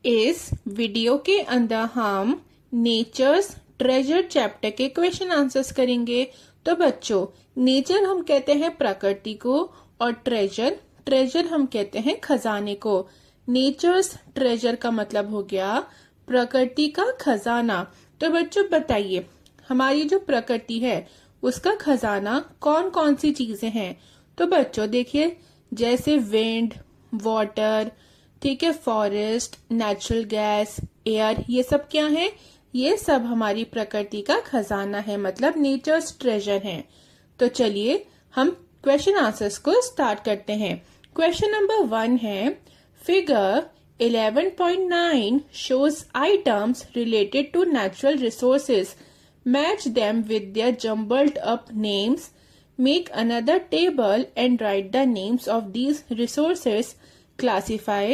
इस वीडियो के अंदर हम नेचर्स ट्रेजर चैप्टर के क्वेश्चन आंसर्स करेंगे। तो बच्चों, नेचर हम कहते हैं प्रकृति को और ट्रेजर हम कहते हैं खजाने को। नेचर्स ट्रेजर का मतलब हो गया प्रकृति का खजाना। तो बच्चों बताइए, हमारी जो प्रकृति है उसका खजाना कौन कौन सी चीजें हैं? तो बच्चों देखिए, जैसे विंड, वाटर, ठीक है, फॉरेस्ट, नेचुरल गैस, एयर, ये सब क्या है? ये सब हमारी प्रकृति का खजाना है, मतलब नेचर्स ट्रेजर है। तो चलिए हम क्वेश्चन आंसर्स को स्टार्ट करते हैं। क्वेश्चन नंबर 1 है, figure 11.9 shows items related to natural resources. Match them with their jumbled up names. Make another table and write the names of these resources. Classify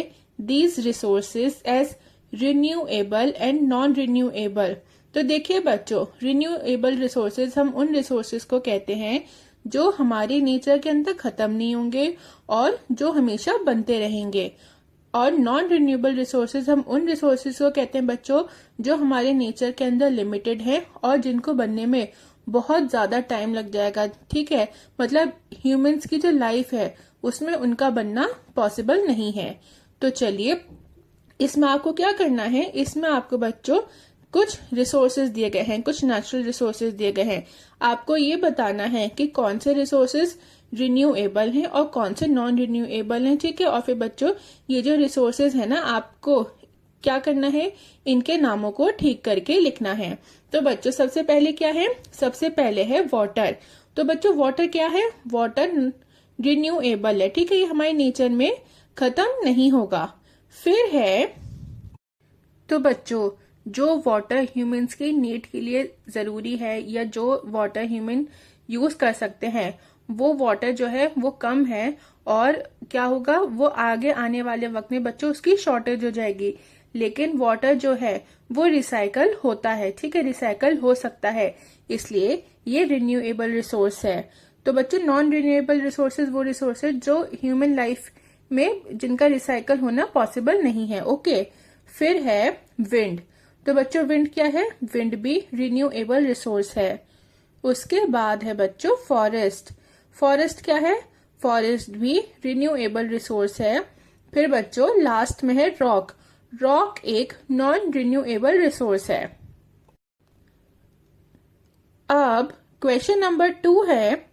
these resources as renewable and non-renewable. तो देखिए बच्चों, renewable resources हम उन resources को कहते हैं जो हमारे नेचर के अंदर खत्म नहीं होंगे और जो हमेशा बनते रहेंगे। और नॉन रिन्यूएबल रिसोर्सेज हम उन रिसोर्सेज को कहते हैं बच्चों जो हमारे नेचर के अंदर लिमिटेड है और जिनको बनने में बहुत ज्यादा टाइम लग जाएगा। ठीक है, मतलब ह्यूमंस की जो लाइफ है उसमें उनका बनना पॉसिबल नहीं है। तो चलिए, इसमें आपको क्या करना है, इसमें आपको बच्चों कुछ रिसोर्सेज दिए गए हैं, कुछ नेचुरल रिसोर्सेज दिए गए हैं। आपको ये बताना है कि कौन से रिसोर्सेज रिन्यूएबल हैं और कौन से नॉन रिन्यूएबल हैं। ठीक है, और फिर बच्चों ये जो रिसोर्सेज है ना, आपको क्या करना है, इनके नामों को ठीक करके लिखना है। तो बच्चों सबसे पहले क्या है, सबसे पहले है वाटर। तो बच्चों वाटर क्या है? वाटर रिन्यूएबल है। ठीक है, ये हमारे नेचर में खत्म नहीं होगा। फिर है, तो बच्चों जो वाटर ह्यूमंस की नीड के लिए जरूरी है या जो वाटर ह्यूमन यूज कर सकते हैं, वो वाटर जो है वो कम है और क्या होगा, वो आगे आने वाले वक्त में बच्चों उसकी शॉर्टेज हो जाएगी। लेकिन वाटर जो है वो रिसाइकल होता है। ठीक है, रिसाइकल हो सकता है, इसलिए ये रिन्यूएबल रिसोर्स है। तो बच्चों नॉन रिन्यूएबल रिसोर्सेज वो रिसोर्सेज जो ह्यूमन लाइफ में जिनका रिसाइकल होना पॉसिबल नहीं है। ओके, फिर है विंड। तो बच्चों विंड क्या है? विंड भी रिन्यूएबल रिसोर्स है। उसके बाद है बच्चों फॉरेस्ट। फॉरेस्ट क्या है? फॉरेस्ट भी रिन्यूएबल रिसोर्स है। फिर बच्चों लास्ट में है रॉक। रॉक एक नॉन रिन्यूएबल रिसोर्स है। अब क्वेश्चन नंबर 2 है,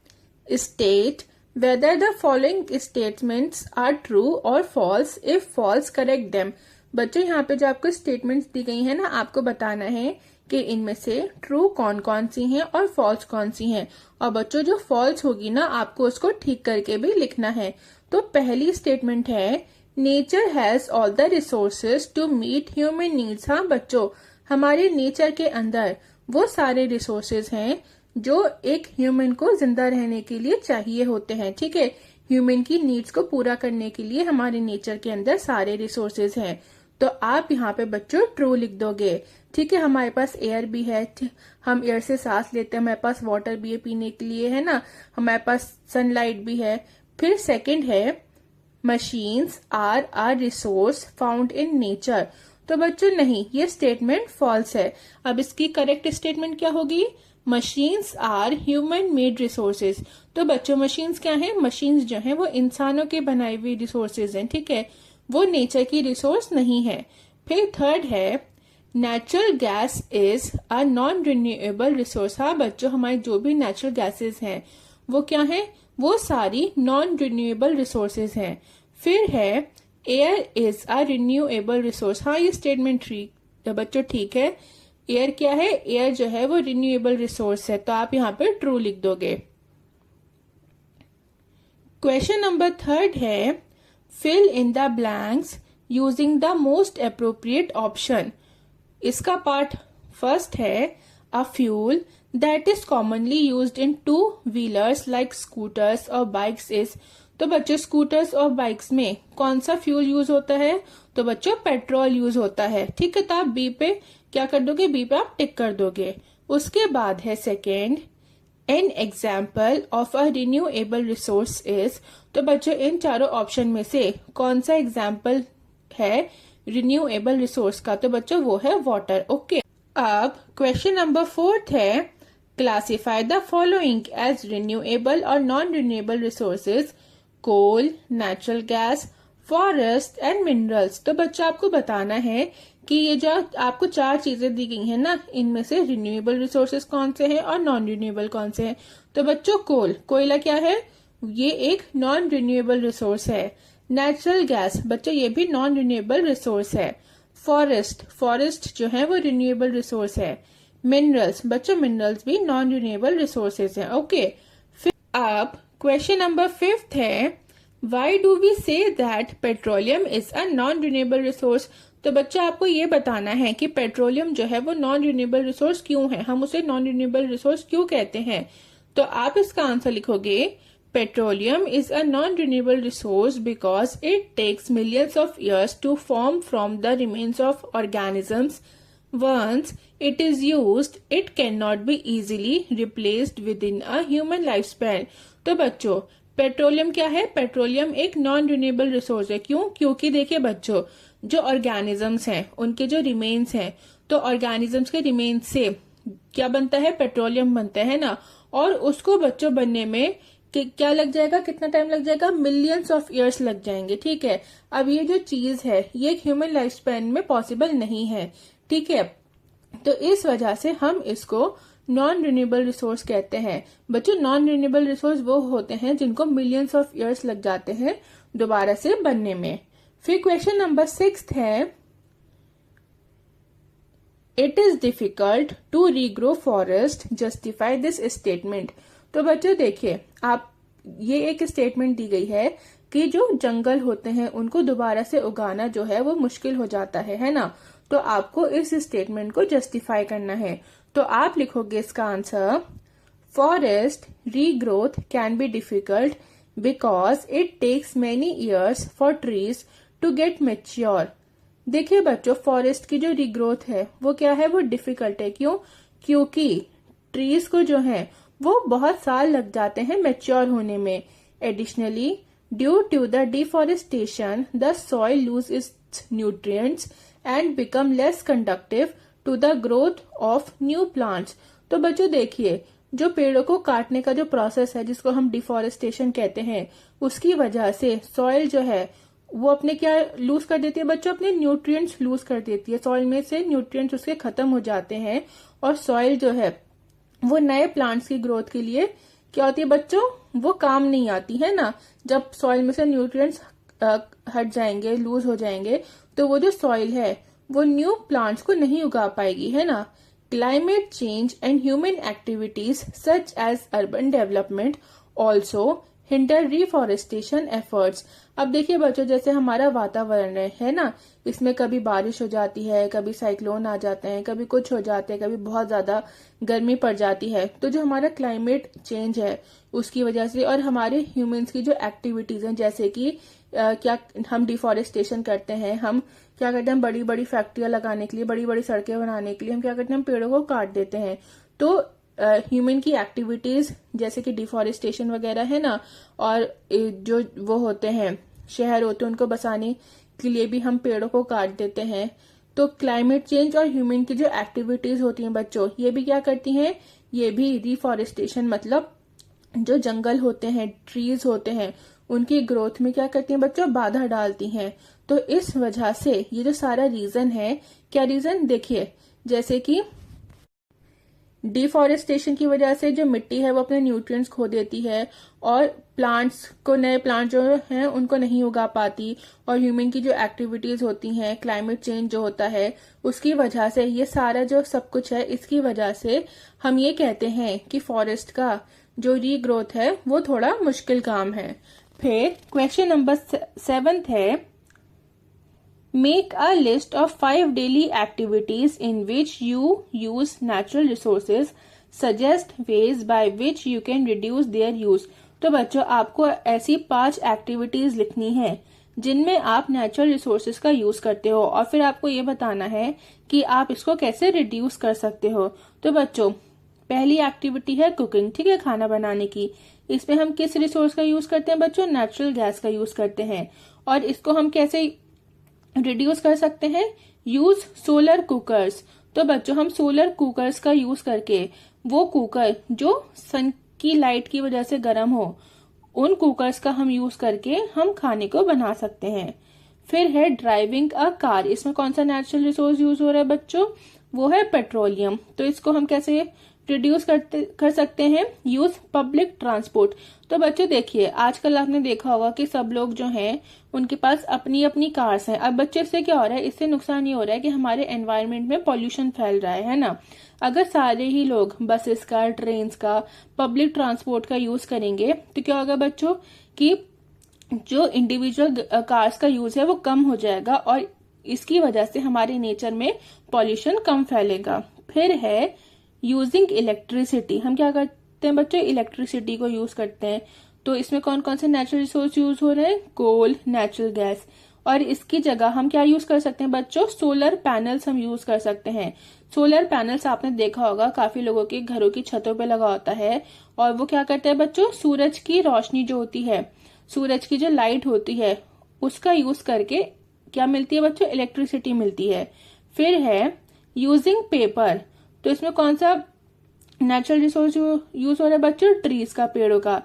state whether the following statements are true or false. If false, correct them. बच्चों यहाँ पे जो आपको स्टेटमेंट्स दी गई है ना, आपको बताना है कि इनमें से ट्रू कौन कौन सी हैं और फॉल्स कौन सी हैं। और बच्चों जो फॉल्स होगी ना, आपको उसको ठीक करके भी लिखना है। तो पहली स्टेटमेंट है, nature has all the resources to meet human needs. हाँ बच्चों, हमारे नेचर के अंदर वो सारे रिसोर्सेज हैं जो एक ह्यूमन को जिंदा रहने के लिए चाहिए होते हैं। ठीक है, ह्यूमन की नीड्स को पूरा करने के लिए हमारे नेचर के अंदर सारे रिसोर्सेज हैं। तो आप यहाँ पे बच्चों ट्रू लिख दोगे। ठीक है, हमारे पास एयर भी है, हम एयर से सांस लेते हैं, हमारे पास वाटर भी है पीने के लिए, है ना, हमारे पास सनलाइट भी है। फिर सेकंड है, machines are are resource found in nature. तो बच्चों नहीं, ये स्टेटमेंट फॉल्स है। अब इसकी करेक्ट स्टेटमेंट क्या होगी? Machines are human made resources. तो बच्चों मशीन्स क्या है? मशीन्स जो है वो इंसानों के बनाई हुई रिसोर्सेज हैं। ठीक है, वो नेचर की रिसोर्स नहीं है। फिर थर्ड है, natural gas is a non renewable resource. हाँ बच्चों, हमारे जो भी नेचुरल गैसेज हैं वो क्या है? वो सारी नॉन रिन्यूएबल रिसोर्सेज हैं। फिर है, air is a renewable resource. हाँ, ये स्टेटमेंट बच्चों ठीक है। एयर क्या है? एयर जो है वो रिन्यूएबल रिसोर्स है, तो आप यहाँ पे ट्रू लिख दोगे। क्वेश्चन नंबर 3 है, fill in the blanks using the most appropriate option. इसका पार्ट फर्स्ट है, a fuel that is commonly used in 2 wheelers like scooters और बाइक्स इज। तो बच्चों स्कूटर्स और बाइक्स में कौन सा फ्यूल यूज होता है? तो बच्चों पेट्रोल यूज होता है। ठीक है, तो आप बी पे क्या कर दोगे? बी पे आप टिक कर दोगे। उसके बाद है second, an example of a renewable resource is. तो बच्चों इन चारों ऑप्शन में से कौन सा एग्जाम्पल है रिन्यूएबल रिसोर्स का, तो बच्चों वो है वाटर। ओके, अब क्वेश्चन नंबर 4 है, classify the following as renewable और non renewable resources, coal, natural gas, forest and minerals. तो बच्चा आपको बताना है कि ये जो आपको 4 चीजें दी गई है ना, इनमें से रिन्यूएबल रिसोर्सेज कौन से हैं और नॉन रिन्यूएबल कौन से हैं। तो बच्चों कोयला क्या है, ये एक नॉन रिन्यूएबल रिसोर्स है। नेचुरल गैस बच्चों ये भी नॉन रिन्यूएबल रिसोर्स है। फॉरेस्ट जो है वो रिन्यूएबल रिसोर्स है। मिनरल्स बच्चों मिनरल्स भी नॉन रिन्यूएबल रिसोर्सेज हैं। ओके, फिर अब क्वेश्चन नंबर 5 है, why do we say that petroleum is a non renewable resource. तो बच्चा आपको ये बताना है कि पेट्रोलियम जो है वो नॉन रिन्यूएबल रिसोर्स क्यों है, हम उसे नॉन रिन्यूएबल रिसोर्स क्यों कहते हैं। तो आप इसका आंसर लिखोगे, petroleum is a non renewable resource because it takes millions of years to form from the remains of organisms. Once it is used, it cannot be easily replaced within a human lifespan. तो बच्चों petroleum क्या है, petroleum एक non renewable resource है। क्यों, क्योंकि देखिए बच्चों जो ऑर्गेनिजम्स हैं उनके जो रिमेन्स हैं, तो ऑर्गेनिजम्स के रिमेन्स से क्या बनता है, पेट्रोलियम बनता है ना, और उसको बच्चों बनने में क्या लग जाएगा, कितना टाइम लग जाएगा, मिलियंस ऑफ ईयर्स लग जाएंगे। ठीक है, अब ये जो चीज है ये ह्यूमन लाइफ स्पैन में पॉसिबल नहीं है। ठीक है, तो इस वजह से हम इसको नॉन रिन्यूएबल रिसोर्स कहते हैं। बच्चों नॉन रिन्यूएबल रिसोर्स वो होते हैं जिनको मिलियंस ऑफ ईयर्स लग जाते हैं दोबारा से बनने में। फिर क्वेश्चन नंबर 6 है, it is difficult to regrow forest, justify this statement. तो बच्चों देखिए, आप ये एक स्टेटमेंट दी गई है कि जो जंगल होते हैं उनको दोबारा से उगाना जो है वो मुश्किल हो जाता है ना। तो आपको इस स्टेटमेंट को जस्टिफाई करना है। तो आप लिखोगे इसका answer, forest regrowth can be difficult because it takes many years for trees to get mature. देखिए बच्चों, फॉरेस्ट की जो रीग्रोथ है वो क्या है, वो डिफिकल्ट है। क्यों, क्योंकि ट्रीज को जो है वो बहुत साल लग जाते हैं मेच्योर होने में। Additionally due to the deforestation the soil lose its nutrients and become less conductive to the growth of new plants. तो बच्चों देखिए, जो पेड़ों को काटने का जो प्रोसेस है जिसको हम डिफॉरेस्टेशन कहते हैं, उसकी वजह से सॉइल जो है वो अपने क्या लूज कर देती है बच्चों, अपने न्यूट्रिएंट्स लूज कर देती है। सॉइल में से न्यूट्रिएंट्स उसके खत्म हो जाते हैं और सॉइल जो है वो नए प्लांट्स की ग्रोथ के लिए क्या होती है बच्चों, वो काम नहीं आती है ना। जब सॉइल में से न्यूट्रिएंट्स हट जाएंगे, लूज हो जाएंगे, तो वो जो सॉइल है वो न्यू प्लांट्स को नहीं उगा पाएगी, है ना। Climate change and human activities such as urban development also hinder reforestation efforts. अब देखिए बच्चों, जैसे हमारा वातावरण है ना, इसमें कभी बारिश हो जाती है, कभी साइक्लोन आ जाते हैं, कभी कुछ हो जाते हैं, कभी बहुत ज्यादा गर्मी पड़ जाती है। तो जो हमारा क्लाइमेट चेंज है उसकी वजह से, और हमारे ह्यूमंस की जो एक्टिविटीज हैं, जैसे कि क्या हम डिफॉरेस्टेशन करते हैं, हम क्या करते हैं, बड़ी बड़ी फैक्ट्रियां लगाने के लिए, बड़ी बड़ी सड़कें बनाने के लिए हम क्या करते हैं, हम पेड़ों को काट देते हैं। तो ह्यूमन की एक्टिविटीज जैसे कि डिफॉरेस्टेशन वगैरह है ना, और जो वो होते हैं शहर होते हैं उनको बसाने के लिए भी हम पेड़ों को काट देते हैं। तो क्लाइमेट चेंज और ह्यूमन की जो एक्टिविटीज होती हैं बच्चों, ये भी क्या करती हैं, ये भी डिफॉरेस्टेशन मतलब जो जंगल होते हैं, ट्रीज होते हैं, उनकी ग्रोथ में क्या करती हैं बच्चों, बाधा डालती हैं। तो इस वजह से ये जो सारा रीजन है, क्या रीजन देखिए, जैसे कि डिफॉरेस्टेशन की वजह से जो मिट्टी है वो अपने न्यूट्रिएंट्स खो देती है और प्लांट्स को, नए प्लांट जो हैं उनको नहीं उगा पाती, और ह्यूमन की जो एक्टिविटीज होती हैं, क्लाइमेट चेंज जो होता है उसकी वजह से, ये सारा जो सब कुछ है इसकी वजह से हम ये कहते हैं कि फॉरेस्ट का जो रीग्रोथ है वो थोड़ा मुश्किल काम है। फिर क्वेश्चन नंबर 7 है, Make a list of 5 daily activities in which you use natural resources. Suggest ways by which you can reduce their use. तो बच्चों आपको ऐसी 5 एक्टिविटीज लिखनी है जिनमें आप नेचुरल रिसोर्सेज का यूज करते हो, और फिर आपको ये बताना है कि आप इसको कैसे रिड्यूस कर सकते हो। तो बच्चों पहली एक्टिविटी है कुकिंग, ठीक है, खाना बनाने की। इसमें हम किस रिसोर्स का यूज करते हैं बच्चों, नेचुरल गैस का यूज करते हैं। और इसको हम कैसे रिड्यूस कर सकते हैं? Use solar cookers. तो बच्चों हम सोलर कुकर्स का यूज करके, वो कुकर जो सन की लाइट की वजह से गर्म हो, उन कुकर्स का हम यूज करके हम खाने को बना सकते हैं। फिर है ड्राइविंग अ कार। इसमें कौन सा नेचुरल रिसोर्स यूज हो रहा है बच्चों? वो है पेट्रोलियम। तो इसको हम कैसे रिड्यूस कर सकते हैं? Use public transport. तो बच्चों देखिए, आजकल आपने देखा होगा कि सब लोग जो हैं उनके पास अपनी अपनी कार्स हैं। अब बच्चों इससे क्या हो रहा है? इससे नुकसान ये हो रहा है कि हमारे एनवायरनमेंट में पॉल्यूशन फैल रहा है ना। अगर सारे ही लोग बसेस का, ट्रेन का, पब्लिक ट्रांसपोर्ट का यूज करेंगे तो क्या होगा बच्चों कि जो इंडिविजुअल कार्स का यूज है वो कम हो जाएगा और इसकी वजह से हमारे नेचर में पॉल्यूशन कम फैलेगा। फिर है यूजिंग इलेक्ट्रिसिटी। हम क्या करते हैं बच्चों? इलेक्ट्रिसिटी को यूज करते हैं। तो इसमें कौन कौन से नेचुरल रिसोर्स यूज हो रहे हैं? कोल, नेचुरल गैस। और इसकी जगह हम क्या यूज कर सकते हैं बच्चों? सोलर पैनल्स हम यूज कर सकते हैं। सोलर पैनल्स आपने देखा होगा काफी लोगों के घरों की छतों पे लगा होता है, और वो क्या करते हैं बच्चों? सूरज की रोशनी जो होती है, सूरज की जो लाइट होती है, उसका यूज करके क्या मिलती है बच्चों? इलेक्ट्रिसिटी मिलती है। फिर है यूजिंग पेपर। तो इसमें कौन सा नेचुरल रिसोर्स यूज हो रहा है बच्चों? ट्रीज का, पेड़ों का।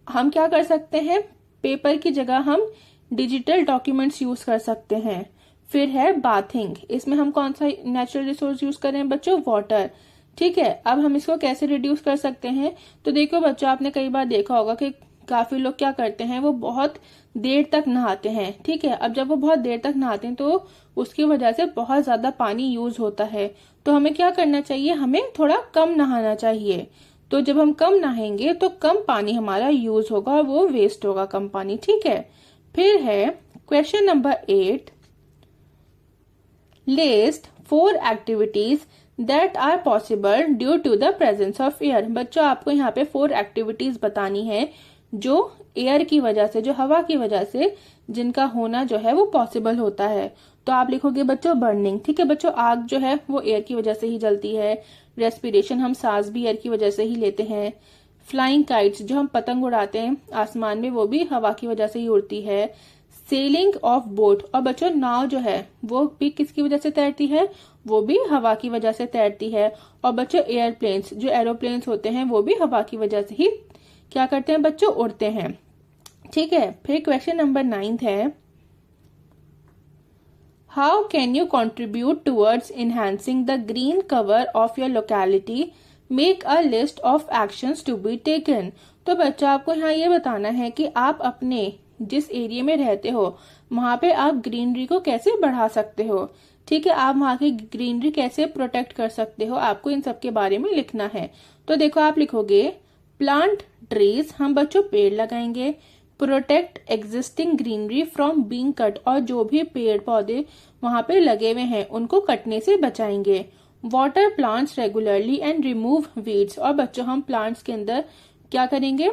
हम क्या कर सकते हैं? पेपर की जगह हम डिजिटल डॉक्यूमेंट्स यूज कर सकते हैं। फिर है बाथिंग। इसमें हम कौन सा नेचुरल रिसोर्स यूज कर रहे हैं बच्चों? वाटर। ठीक है, अब हम इसको कैसे रिड्यूस कर सकते हैं? तो देखो बच्चों, आपने कई बार देखा होगा कि काफी लोग क्या करते हैं, वो बहुत देर तक नहाते हैं। ठीक है, अब जब वो बहुत देर तक नहाते हैं तो उसकी वजह से बहुत ज्यादा पानी यूज होता है। तो हमें क्या करना चाहिए? हमें थोड़ा कम नहाना चाहिए। तो जब हम कम नहाएंगे तो कम पानी हमारा यूज होगा और वो वेस्ट होगा कम पानी। ठीक है। फिर है question number 8, list 4 activities that are possible due to the presence of air. बच्चों आपको यहाँ पे 4 एक्टिविटीज बतानी है जो एयर की वजह से, जो हवा की वजह से, जिनका होना जो है वो पॉसिबल होता है। तो आप लिखोगे बच्चों बर्निंग। ठीक है बच्चों, आग जो है वो एयर की वजह से ही जलती है। रेस्पिरेशन, हम सांस भी एयर की वजह से ही लेते हैं। फ्लाइंग काइट्स, जो हम पतंग उड़ाते हैं आसमान में, वो भी हवा की वजह से ही उड़ती है। सेलिंग ऑफ बोट, और बच्चों नाव जो है वो भी किसकी वजह से तैरती है? वो भी हवा की वजह से तैरती है। और बच्चों एयरप्लेन्स, जो एरोप्लेन्स होते हैं, वो भी हवा की वजह से ही क्या करते हैं बच्चों? उड़ते हैं। ठीक है। फिर क्वेश्चन नंबर 9 है, how can you contribute towards enhancing the green cover of your locality? Make a list of actions to be taken. तो बच्चों आपको यहाँ ये बताना है कि आप अपने जिस एरिया में रहते हो वहां पे आप ग्रीनरी को कैसे बढ़ा सकते हो। ठीक है, आप वहां की ग्रीनरी कैसे प्रोटेक्ट कर सकते हो, आपको इन सब के बारे में लिखना है। तो देखो, आप लिखोगे प्लांट ट्रीज, हम बच्चों पेड़ लगाएंगे। Protect existing greenery from being cut, और जो भी पेड़ पौधे वहां पे लगे हुए हैं उनको कटने से बचाएंगे। Water plants regularly and remove weeds, और बच्चों हम प्लांट्स के अंदर क्या करेंगे?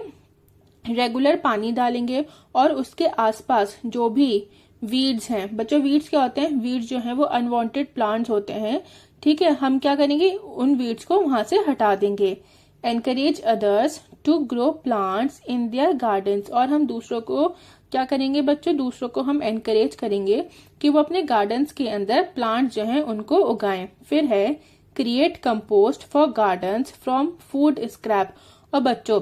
रेगुलर पानी डालेंगे और उसके आसपास जो भी वीड्स हैं, बच्चों वीड्स क्या होते हैं? वीड्स जो हैं वो अनवांटेड प्लांट्स होते हैं। ठीक है, हम क्या करेंगे? उन वीड्स को वहां से हटा देंगे। Encourage others to grow plants in their gardens, और हम दूसरों को क्या करेंगे बच्चों? दूसरों को हम एनकरेज करेंगे कि वो अपने गार्डन्स के अंदर प्लांट्स जो हैं उनको उगाएं। फिर है create compost for gardens from food scrap, और बच्चों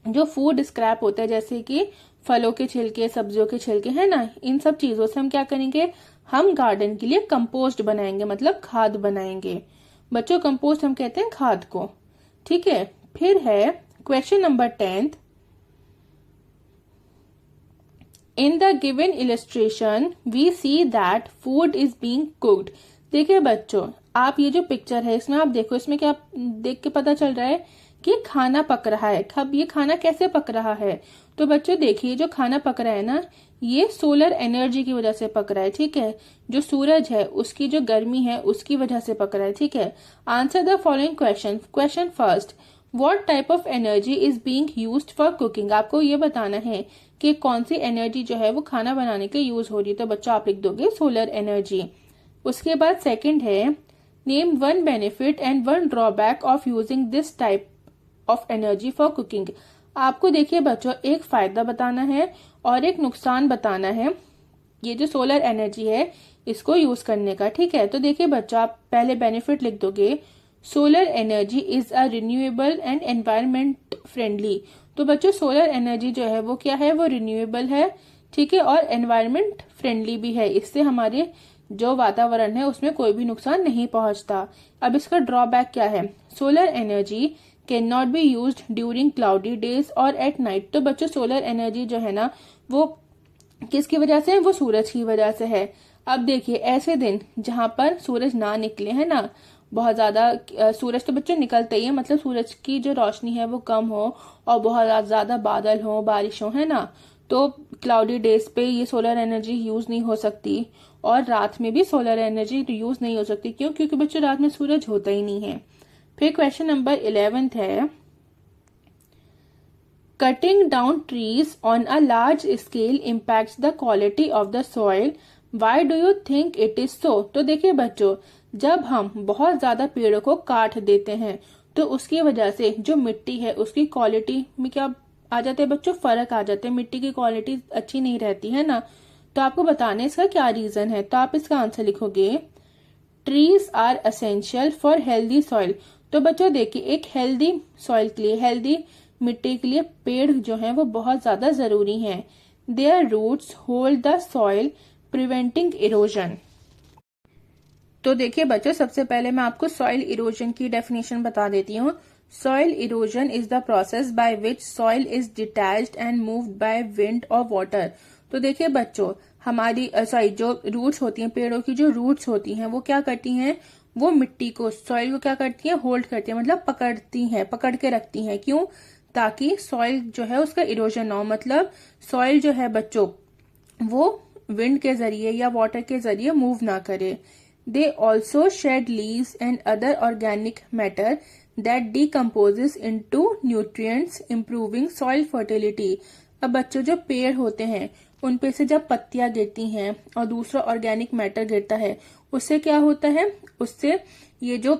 जो फूड स्क्रैप होता है जैसे कि फलों के छिलके, सब्जियों के छिलके है ना, इन सब चीजों से हम क्या करेंगे? हम गार्डन के लिए कंपोस्ट बनाएंगे, मतलब खाद बनाएंगे। बच्चों कंपोस्ट हम कहते हैं खाद को। ठीक है। फिर है question number 10, in the given illustration we see that food is being cooked. देखिए बच्चों, आप ये जो पिक्चर है इसमें आप देखो, इसमें क्या देख के पता चल रहा है कि खाना पक रहा है। अब ये खाना कैसे पक रहा है? तो बच्चों देखिए, जो खाना पक रहा है ना, ये सोलर एनर्जी की वजह से पक रहा है। ठीक है, जो सूरज है उसकी जो गर्मी है उसकी वजह से पक रहा है। ठीक है। Answer the following question first, what type of energy is being used for cooking. आपको ये बताना है कि कौन सी एनर्जी जो है वो खाना बनाने के यूज हो रही है। तो बच्चों आप लिख दोगे सोलर एनर्जी। उसके बाद सेकंड है, name 1 benefit and 1 drawback of using this type of energy for cooking. आपको देखिए बच्चों एक फायदा बताना है और एक नुकसान बताना है ये जो सोलर एनर्जी है इसको यूज करने का। ठीक है, तो देखिए बच्चों, आप पहले बेनिफिट लिख दोगे, solar energy is a renewable and environment friendly. तो बच्चों सोलर एनर्जी जो है वो क्या है, वो रिन्यूएबल है, ठीक है, और एनवायरमेंट फ्रेंडली भी है। इससे हमारे जो वातावरण है उसमें कोई भी नुकसान नहीं पहुंचता। अब इसका ड्रॉबैक क्या है, solar energy can not be used during cloudy days और एट नाइट। तो बच्चों सोलर एनर्जी जो है ना वो किसकी वजह से है, वो सूरज की वजह से है। अब देखिए ऐसे दिन जहां पर सूरज ना निकले, है ना, बहुत ज्यादा सूरज तो बच्चों निकलते ही है, मतलब सूरज की जो रोशनी है वो कम हो और बहुत ज्यादा बादल हो, बारिश हो, है ना, तो क्लाउडी डेज पे ये सोलर एनर्जी यूज नहीं हो सकती। और रात में भी सोलर एनर्जी यूज नहीं हो सकती। क्यों? क्योंकि बच्चों रात में सूरज होता ही नहीं है। फिर क्वेश्चन नंबर 11 है, cutting down trees on a large scale impacts the quality of the soil, why do you think it is so. तो देखिए बच्चों, जब हम बहुत ज्यादा पेड़ों को काट देते हैं तो उसकी वजह से जो मिट्टी है उसकी क्वालिटी में क्या आ जाते हैं बच्चों, फर्क आ जाते हैं, मिट्टी की क्वालिटी अच्छी नहीं रहती है ना। तो आपको बताने इसका क्या रीजन है, तो आप इसका आंसर लिखोगे, trees are essential for healthy soil. तो बच्चों देखिए, एक हेल्दी सॉइल के लिए, हेल्दी मिट्टी के लिए पेड़ जो है वो बहुत ज्यादा जरूरी हैं। Their roots hold the soil preventing erosion. तो देखिए बच्चों, सबसे पहले मैं आपको सॉइल इरोजन की डेफिनेशन बता देती हूँ। Soil erosion is the process by which soil is detached and moved by wind और वाटर। तो देखिए बच्चों, हमारी जो रूट्स होती हैं, पेड़ों की जो रूट्स होती हैं वो क्या करती हैं, वो मिट्टी को, सॉइल को क्या करती हैं, होल्ड करती हैं, मतलब पकड़ती हैं, पकड़ के रखती हैं। क्यों? ताकि सॉइल जो है उसका इरोजन ना हो। मतलब सॉइल जो है बच्चों वो विंड के जरिए या वाटर के जरिए मूव ना करे। They also shed leaves and other organic matter that decomposes into nutrients improving soil fertility. अब बच्चों, जो पेड़ होते हैं उन पे से जब पत्तियां गिरती हैं और दूसरा ऑर्गेनिक मैटर गिरता है, उससे क्या होता है, उससे ये जो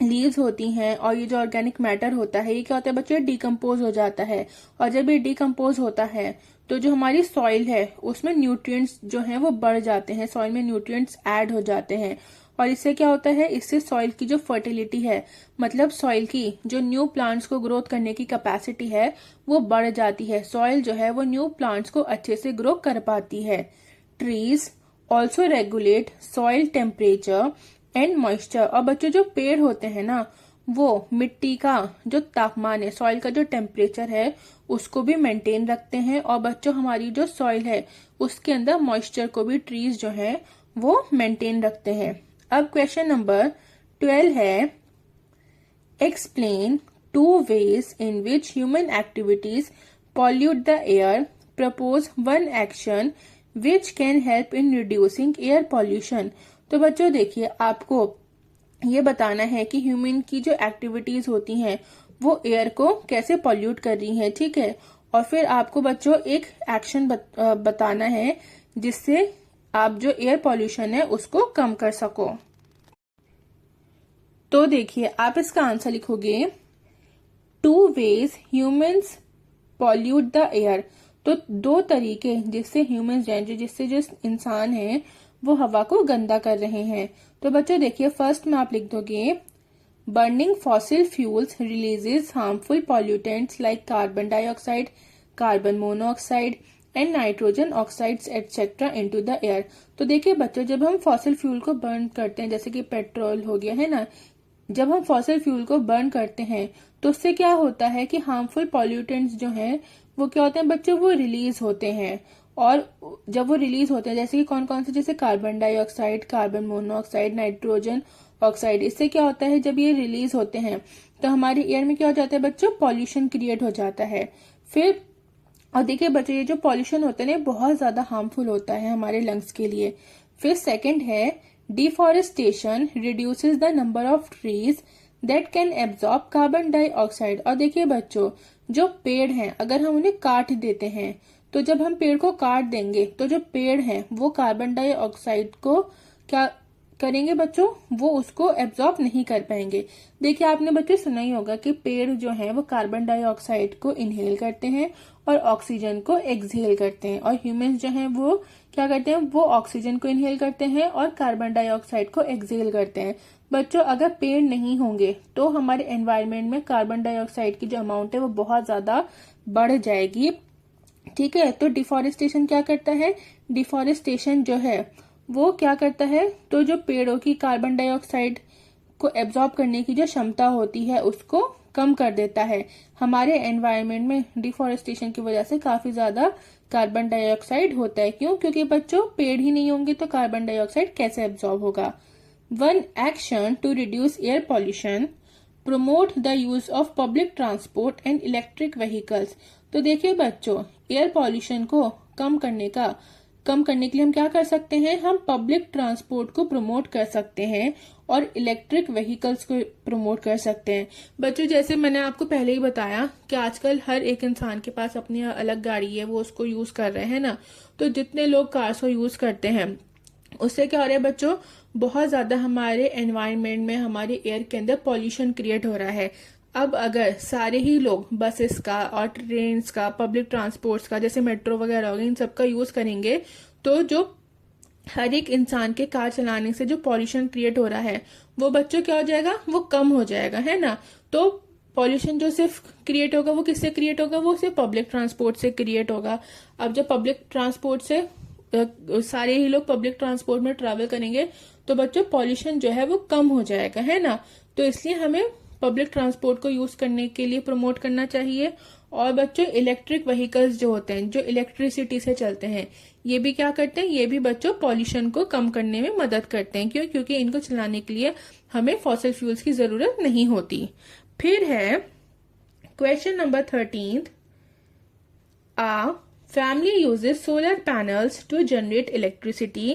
लीव्स होती हैं और ये जो ऑर्गेनिक मैटर होता है ये क्या होता है बच्चों, डिकम्पोज हो जाता है। और जब ये डिकम्पोज होता है तो जो हमारी सॉइल है उसमें न्यूट्रिएंट्स जो हैं वो बढ़ जाते हैं, सॉइल में न्यूट्रिएंट्स ऐड हो जाते हैं। और इससे क्या होता है, इससे सॉइल की जो फर्टिलिटी है, मतलब सॉइल की जो न्यू प्लांट्स को ग्रोथ करने की कैपेसिटी है वो बढ़ जाती है। सॉइल जो है वो न्यू प्लांट्स को अच्छे से ग्रो कर पाती है। Trees also regulate soil temperature and moisture. और बच्चों, जो पेड़ होते हैं ना वो मिट्टी का जो तापमान है, सॉइल का जो टेम्परेचर है उसको भी मेंटेन रखते हैं। और बच्चों, हमारी जो सॉइल है उसके अंदर मॉइस्चर को भी ट्रीज जो है वो मेंटेन रखते हैं। अब क्वेश्चन नंबर 12 है, explain 2 ways in which human activities pollute the air. Propose 1 action which can help in reducing air pollution. तो बच्चों देखिए, आपको ये बताना है कि ह्यूमन की जो एक्टिविटीज होती हैं वो एयर को कैसे पॉल्यूट कर रही हैं, ठीक है। और फिर आपको बच्चों एक एक्शन बताना है जिससे आप जो एयर पॉल्यूशन है उसको कम कर सको। तो देखिए, आप इसका आंसर लिखोगे, 2 ways humans pollute the air। तो 2 तरीके जिससे ह्यूमंस जिससे जो इंसान है वो हवा को गंदा कर रहे हैं। तो बच्चों देखिए, फर्स्ट में आप लिख दोगे, burning fossil fuels releases harmful pollutants like carbon dioxide, carbon monoxide and nitrogen oxides etcetera into the air. तो देखिए बच्चों, जब हम फॉसिल फ्यूल को बर्न करते हैं, जैसे कि पेट्रोल हो गया, है ना, जब हम फॉसिल फ्यूल को बर्न करते हैं तो उससे क्या होता है कि हार्मफुल पॉल्यूटेंट्स जो हैं वो क्या होते हैं बच्चों, वो रिलीज होते हैं। और जब वो रिलीज होते हैं, जैसे कि कौन कौन से, जैसे carbon dioxide, carbon monoxide, nitrogen oxide, इससे क्या होता है, जब ये रिलीज होते हैं तो हमारी एयर में क्या हो जाता है बच्चों, पॉल्यूशन क्रिएट हो जाता है। फिर और देखिए बच्चों, ये जो पॉल्यूशन होता है ना बहुत ज्यादा हार्मफुल होता है हमारे लंग्स के लिए। फिर सेकंड है, deforestation reduces the number of trees that can absorb carbon dioxide. और देखिए बच्चों, जो पेड़ हैं अगर हम उन्हें काट देते हैं तो जब हम पेड़ को काट देंगे तो जो पेड़ हैं वो कार्बन डाइऑक्साइड को क्या करेंगे बच्चों, वो उसको एब्जॉर्ब नहीं कर पाएंगे। देखिए, आपने बच्चों सुना ही होगा कि पेड़ जो हैं वो कार्बन डाइऑक्साइड को इनहेल करते हैं और ऑक्सीजन को एक्सहेल करते हैं। और ह्यूमंस जो हैं वो क्या करते हैं, वो ऑक्सीजन को इनहेल करते हैं और कार्बन डाइऑक्साइड को एक्सहेल करते हैं। बच्चों, अगर पेड़ नहीं होंगे तो हमारे एनवायरनमेंट में कार्बन डाइऑक्साइड की जो अमाउंट है वो बहुत ज्यादा बढ़ जाएगी। ठीक है, तो डिफॉरेस्टेशन क्या करता है, डिफॉरेस्टेशन जो है वो क्या करता है, तो जो पेड़ों की कार्बन डाइऑक्साइड को एब्जॉर्ब करने की जो क्षमता होती है उसको कम कर देता है। हमारे एनवायरनमेंट में डिफॉरेस्टेशन की वजह से काफी ज्यादा कार्बन डाइऑक्साइड होता है। क्यों? क्योंकि बच्चों पेड़ ही नहीं होंगे तो कार्बन डाइऑक्साइड कैसे एब्जॉर्ब होगा। One action to reduce air pollution, promote the use of public transport and electric vehicles. तो देखिए बच्चों, एयर पॉल्यूशन को कम करने के लिए हम क्या कर सकते हैं, हम पब्लिक ट्रांसपोर्ट को प्रमोट कर सकते हैं और इलेक्ट्रिक व्हीकल्स को प्रमोट कर सकते हैं। बच्चों, जैसे मैंने आपको पहले ही बताया कि आजकल हर एक इंसान के पास अपनी अलग गाड़ी है, वो उसको यूज कर रहे हैं ना। तो जितने लोग कार्स को यूज करते हैं उससे क्या हो रहा है बच्चों, बहुत ज्यादा हमारे एनवायरनमेंट में, हमारे एयर के अंदर पॉल्यूशन क्रिएट हो रहा है। अब अगर सारे ही लोग बसेस का और ट्रेन का, पब्लिक ट्रांसपोर्ट्स का, जैसे मेट्रो वगैरह हो गए, इन सब का यूज करेंगे तो जो हर एक इंसान के कार चलाने से जो पॉल्यूशन क्रिएट हो रहा है वो बच्चों क्या हो जाएगा, वो कम हो जाएगा, है ना। तो पॉल्यूशन जो सिर्फ क्रिएट होगा वो किससे क्रिएट होगा, वो सिर्फ पब्लिक ट्रांसपोर्ट से क्रिएट होगा। अब जब पब्लिक ट्रांसपोर्ट से सारे ही लोग पब्लिक ट्रांसपोर्ट में ट्रैवल करेंगे तो बच्चों पॉल्यूशन जो है वो कम हो जाएगा, है ना। तो इसलिए हमें पब्लिक ट्रांसपोर्ट को यूज करने के लिए प्रमोट करना चाहिए। और बच्चों इलेक्ट्रिक व्हीकल्स जो होते हैं, जो इलेक्ट्रिसिटी से चलते हैं, ये भी क्या करते हैं, ये भी बच्चों पॉल्यूशन को कम करने में मदद करते हैं। क्यों? क्योंकि इनको चलाने के लिए हमें फॉसिल फ्यूल्स की जरूरत नहीं होती। फिर है question number 13, uh family uses solar panels to generate electricity,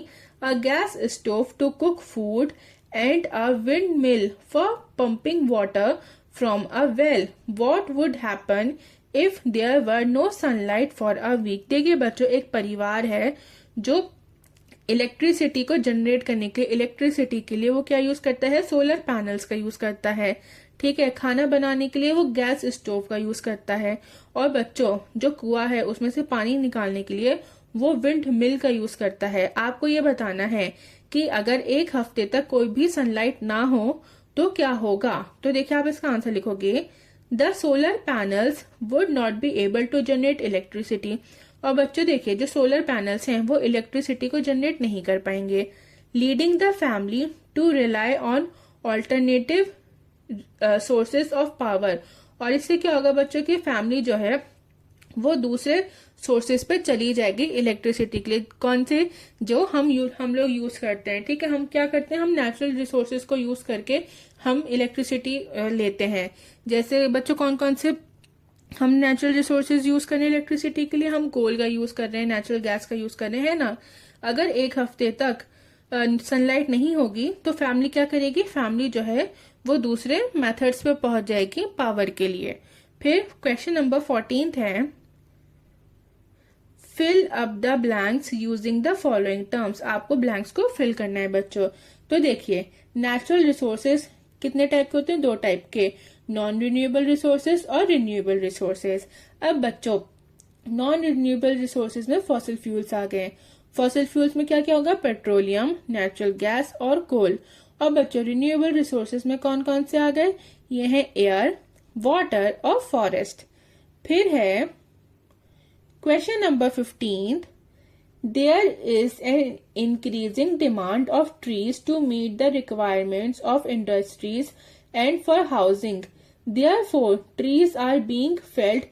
a gas stove to cook food, and a windmill for pumping water from a well. What would happen if there were no sunlight for a week? देखिए बच्चों, एक परिवार है जो electricity को generate करने के electricity के लिए वो क्या यूज करता है, सोलर पैनल्स का यूज करता है। ठीक है, खाना बनाने के लिए वो गैस स्टोव का यूज करता है। और बच्चों जो कुआं है उसमें से पानी निकालने के लिए वो विंड मिल का यूज करता है। आपको ये बताना है कि अगर एक हफ्ते तक कोई भी सनलाइट ना हो तो क्या होगा। तो देखिए आप इसका आंसर लिखोगे, the solar panels would not be able to generate electricity. और बच्चों देखिए, जो सोलर पैनल्स हैं वो इलेक्ट्रिसिटी को जनरेट नहीं कर पाएंगे, leading the family to rely on alternative sources of power. और इससे क्या होगा बच्चों की फैमिली जो है वो दूसरे सोर्सेस पे चली जाएगी इलेक्ट्रिसिटी के लिए। कौन से, जो हम लोग यूज करते हैं। ठीक है, हम क्या करते हैं, हम नेचुरल रिसोर्सेज को यूज करके हम इलेक्ट्रिसिटी लेते हैं। जैसे बच्चों कौन कौन से हम नेचुरल रिसोर्सेज यूज कर रहे हैं इलेक्ट्रिसिटी के लिए, हम कोल का यूज कर रहे हैं, नेचुरल गैस का यूज कर रहे हैं ना। अगर एक हफ्ते तक सनलाइट नहीं होगी तो फैमिली क्या करेगी, फैमिली जो है वो दूसरे मेथड्स पे पहुंच जाएगी पावर के लिए। फिर क्वेश्चन नंबर 14 है, fill up the blanks using the following terms. आपको ब्लैंक्स को फिल करना है बच्चों। तो देखिए, नेचुरल रिसोर्सेज कितने टाइप के होते हैं, 2 टाइप के, नॉन रिन्यूएबल रिसोर्सेज और रिन्यूएबल रिसोर्सेज। अब बच्चों नॉन रिन्यूएबल रिसोर्सेज में फॉसिल फ्यूल्स आ गए। फॉसिल फ्यूल्स में क्या क्या होगा, पेट्रोलियम, नेचुरल गैस और कोल। और बच्चों रिन्यूएबल रिसोर्सेज में कौन कौन से आ गए, ये है एयर, वाटर और फॉरेस्ट। फिर है question number 15, there is an increasing demand of trees to meet the requirements of industries and for housing, therefore trees are being felled,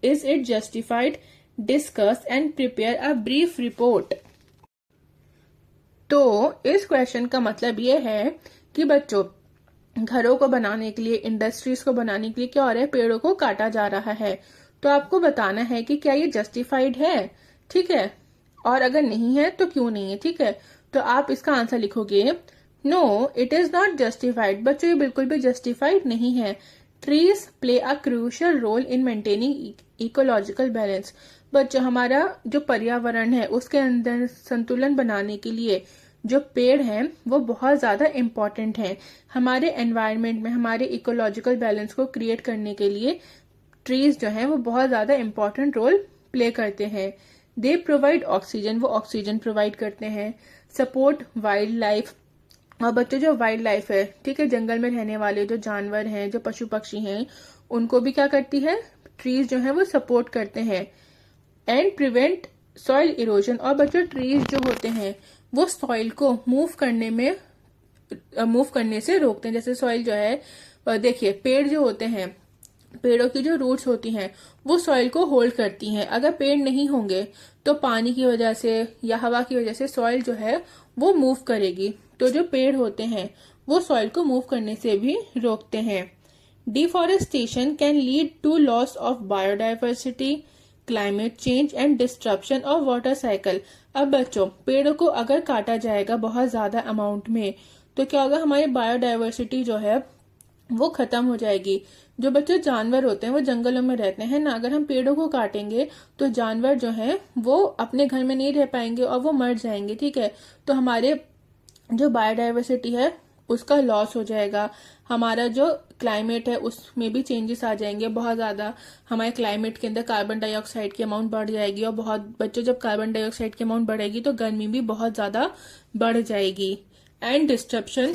is it justified? Discuss and prepare a brief report. तो इस question का मतलब ये है कि बच्चों घरों को बनाने के लिए, इंडस्ट्रीज को बनाने के लिए क्या हो रहा है, पेड़ों को काटा जा रहा है। तो आपको बताना है कि क्या ये जस्टिफाइड है। ठीक है, और अगर नहीं है तो क्यों नहीं है। ठीक है, तो आप इसका आंसर लिखोगे, no it is not justified. बच्चों ये बिल्कुल भी जस्टिफाइड नहीं है। Trees play a crucial role in maintaining ecological balance. बच्चों हमारा जो पर्यावरण है उसके अंदर संतुलन बनाने के लिए जो पेड़ हैं वो बहुत ज्यादा इम्पोर्टेंट हैं। हमारे एनवायरनमेंट में हमारे इकोलॉजिकल बैलेंस को क्रिएट करने के लिए ट्रीज जो हैं वो बहुत ज्यादा इंपॉर्टेंट रोल प्ले करते हैं। दे प्रोवाइड ऑक्सीजन, वो ऑक्सीजन प्रोवाइड करते हैं। सपोर्ट वाइल्ड लाइफ, और बच्चों जो वाइल्ड लाइफ है, ठीक है, जंगल में रहने वाले जो जानवर हैं, जो पशु पक्षी हैं, उनको भी क्या करती है, ट्रीज जो है वो सपोर्ट करते हैं। एंड प्रिवेंट सॉइल इरोजन, और बच्चों ट्रीज जो होते हैं वो सॉइल को मूव करने से रोकते हैं। जैसे सॉइल जो है, देखिए पेड़ जो होते हैं, पेड़ों की जो रूट्स होती हैं वो सॉइल को होल्ड करती हैं। अगर पेड़ नहीं होंगे तो पानी की वजह से या हवा की वजह से सॉइल जो है वो मूव करेगी। तो जो पेड़ होते हैं वो सॉइल को मूव करने से भी रोकते हैं। Deforestation can lead to loss of biodiversity, climate change and disruption of water cycle. अब बच्चों पेड़ों को अगर काटा जाएगा बहुत ज्यादा अमाउंट में तो क्या होगा, हमारी बायोडाइवर्सिटी जो है वो खत्म हो जाएगी। जो बच्चों जानवर होते हैं वो जंगलों में रहते हैं ना, अगर हम पेड़ों को काटेंगे तो जानवर जो हैं वो अपने घर में नहीं रह पाएंगे और वो मर जाएंगे, ठीक है। तो हमारे जो बायोडाइवर्सिटी है उसका लॉस हो जाएगा। हमारा जो क्लाइमेट है उसमें भी चेंजेस आ जाएंगे बहुत ज्यादा। हमारे क्लाइमेट के अंदर कार्बन डाइऑक्साइड की अमाउंट बढ़ जाएगी, और बहुत बच्चों जब कार्बन डाइऑक्साइड की अमाउंट बढ़ेगी तो गर्मी भी बहुत ज्यादा बढ़ जाएगी। And disruption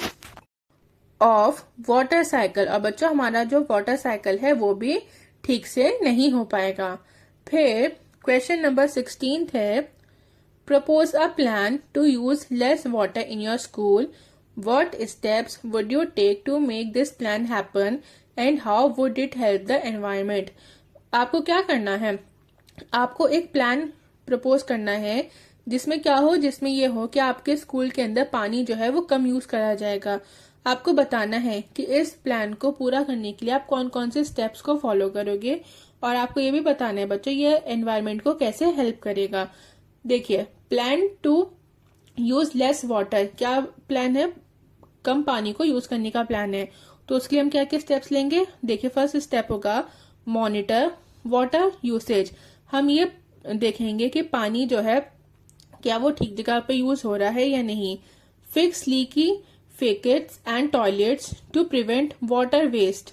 of water cycle, और बच्चों हमारा जो वाटर साइकिल है वो भी ठीक से नहीं हो पाएगा। फिर क्वेश्चन नंबर 16 है, propose a plan to use less water in your school. What steps would you take to make this plan happen and how would it help the environment? आपको क्या करना है, आपको एक प्लान प्रपोज करना है जिसमें क्या हो, जिसमें ये हो कि आपके स्कूल के अंदर पानी जो है वो कम यूज करा जाएगा। आपको बताना है कि इस प्लान को पूरा करने के लिए आप कौन कौन से स्टेप्स को फॉलो करोगे, और आपको ये भी बताना है बच्चों ये एनवायरमेंट को कैसे हेल्प करेगा। देखिए plan to use less water, क्या प्लान है, कम पानी को यूज करने का प्लान है। तो उसके लिए हम क्या क्या स्टेप्स लेंगे, देखिए फर्स्ट स्टेप होगा मॉनिटर वाटर यूसेज। हम ये देखेंगे कि पानी जो है क्या वो ठीक जगह पे यूज हो रहा है या नहीं। Fix leaky faucets and toilets to prevent water waste,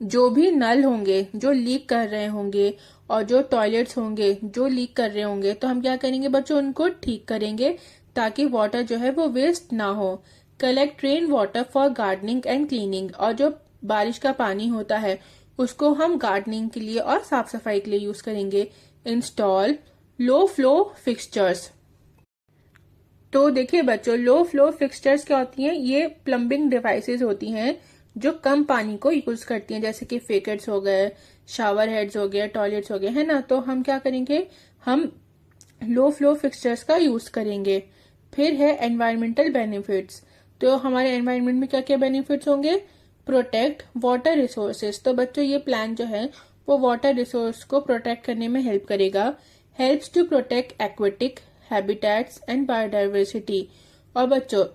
जो भी नल होंगे जो लीक कर रहे होंगे और जो टॉयलेट्स होंगे जो लीक कर रहे होंगे तो हम क्या करेंगे बच्चों, उनको ठीक करेंगे ताकि वाटर जो है वो वेस्ट ना हो। Collect rain water for gardening and cleaning, और जो बारिश का पानी होता है उसको हम गार्डनिंग के लिए और साफ सफाई के लिए यूज करेंगे। इंस्टॉल लो फ्लो फिक्सचर्स, तो देखिए बच्चों लो फ्लो फिक्सचर्स क्या होती हैं, ये प्लम्बिंग डिवाइसेस होती हैं जो कम पानी को यूज करती हैं, जैसे कि फेकेट्स हो गए, शावर हेड्स हो गए, टॉयलेट्स हो गए, है ना। तो हम क्या करेंगे, हम लो फ्लो फिक्सचर्स का यूज करेंगे। फिर है एनवायरमेंटल बेनिफिट्स, तो हमारे एनवायरमेंट में क्या क्या बेनिफिट्स होंगे, प्रोटेक्ट वाटर रिसोर्सेज, तो बच्चों ये प्लान जो है वो वाटर रिसोर्स को प्रोटेक्ट करने में हेल्प करेगा। Helps to protect aquatic habitats and biodiversity, और बच्चों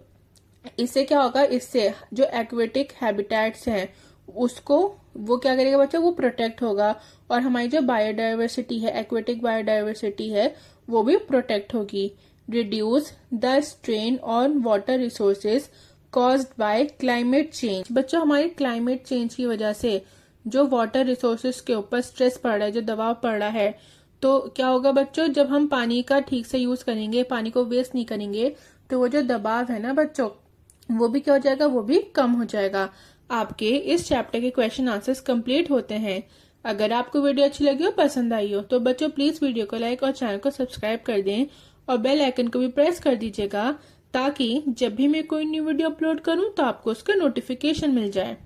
इससे क्या होगा, इससे जो एक्वेटिक हैबिटेट्स हैं उसको वो क्या करेगा बच्चों, वो प्रोटेक्ट होगा, और हमारी जो बायोडाइवर्सिटी है, एक्वेटिक बायोडाइवर्सिटी है, वो भी प्रोटेक्ट होगी। Reduce the strain on water resources caused by climate change, बच्चों हमारे क्लाइमेट चेंज की वजह से जो वाटर रिसोर्सेज के ऊपर स्ट्रेस पड़ रहा है, जो दबाव पड़ रहा है, तो क्या होगा बच्चों, जब हम पानी का ठीक से यूज करेंगे, पानी को वेस्ट नहीं करेंगे, तो वो जो दबाव है ना बच्चों वो भी क्या हो जाएगा, वो भी कम हो जाएगा। आपके इस चैप्टर के क्वेश्चन आंसर्स कंप्लीट होते हैं। अगर आपको वीडियो अच्छी लगी हो, पसंद आई हो, तो बच्चों प्लीज वीडियो को लाइक और चैनल को सब्सक्राइब कर दें और बेल आइकन को भी प्रेस कर दीजिएगा ताकि जब भी मैं कोई न्यू वीडियो अपलोड करूं तो आपको उसका नोटिफिकेशन मिल जाए।